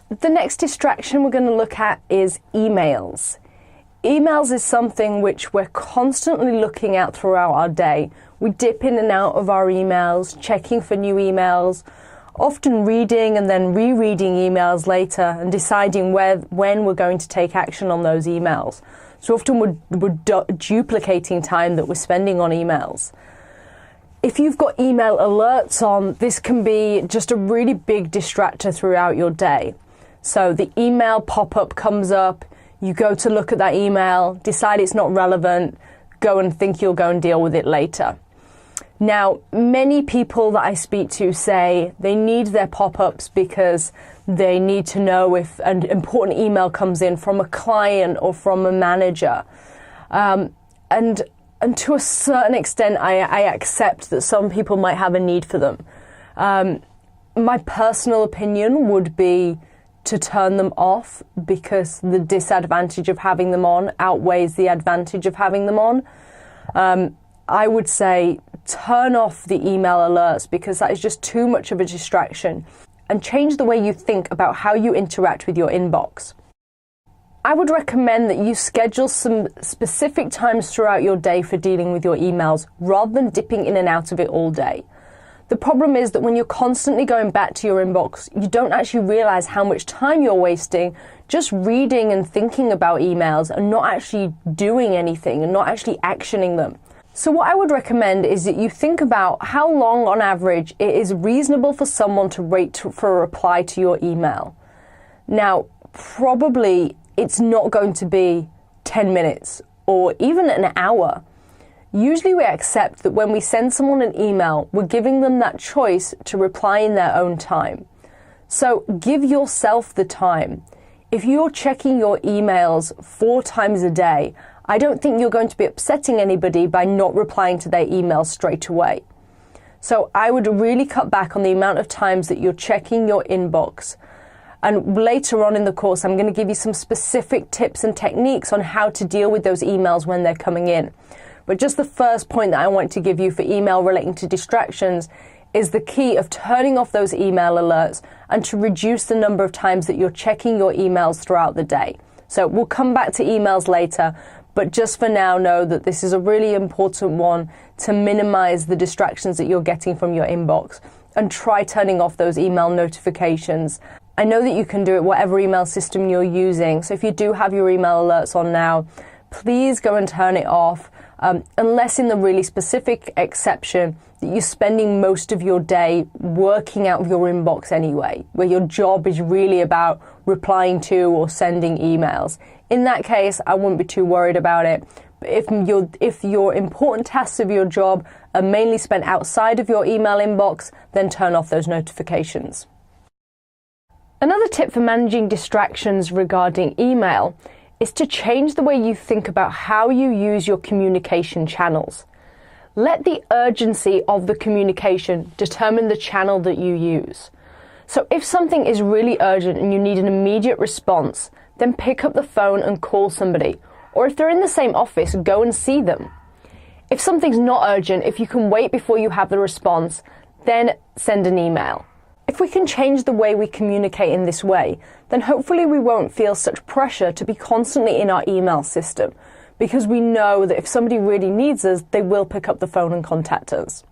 The next distraction we're going to look at is emails. Emails is something which we're constantly looking at throughout our day. We dip in and out of our emails, checking for new emails, often reading and then rereading emails later and deciding when we're going to take action on those emails. So often we're duplicating time that we're spending on emails. If you've got email alerts on, this can be just a really big distractor throughout your day. So the email pop-up comes up, you go to look at that email, decide it's not relevant, go and think you'll go and deal with it later. Now, many people that I speak to say they need their pop-ups because they need to know if an important email comes in from a client or from a manager. And to a certain extent, I accept that some people might have a need for them. My personal opinion would be to turn them off because the disadvantage of having them on outweighs the advantage of having them on. I would say turn off the email alerts because that is just too much of a distraction, and change the way you think about how you interact with your inbox. I would recommend that you schedule some specific times throughout your day for dealing with your emails rather than dipping in and out of it all day. The problem is that when you're constantly going back to your inbox, you don't actually realize how much time you're wasting just reading and thinking about emails and not actually doing anything and not actually actioning them. So what I would recommend is that you think about how long on average it is reasonable for someone to wait for a reply to your email. Now, probably it's not going to be 10 minutes or even an hour. Usually we accept that when we send someone an email, we're giving them that choice to reply in their own time. So give yourself the time. If you're checking your emails 4 times a day, I don't think you're going to be upsetting anybody by not replying to their emails straight away. So I would really cut back on the amount of times that you're checking your inbox. And later on in the course, I'm going to give you some specific tips and techniques on how to deal with those emails when they're coming in. But just the first point that I want to give you for email relating to distractions is the key of turning off those email alerts and to reduce the number of times that you're checking your emails throughout the day. So we'll come back to emails later, but just for now, know that this is a really important one to minimize the distractions that you're getting from your inbox, and try turning off those email notifications. I know that you can do it whatever email system you're using, so if you do have your email alerts on now, please go and turn it off. Unless in the really specific exception that you're spending most of your day working out of your inbox anyway, where your job is really about replying to or sending emails. In that case, I wouldn't be too worried about it. But if your important tasks of your job are mainly spent outside of your email inbox, then turn off those notifications. Another tip for managing distractions regarding email is to change the way you think about how you use your communication channels. Let the urgency of the communication determine the channel that you use. So if something is really urgent and you need an immediate response, then pick up the phone and call somebody. Or if they're in the same office, go and see them. If something's not urgent, if you can wait before you have the response, then send an email. If we can change the way we communicate in this way, then hopefully we won't feel such pressure to be constantly in our email system, because we know that if somebody really needs us, they will pick up the phone and contact us.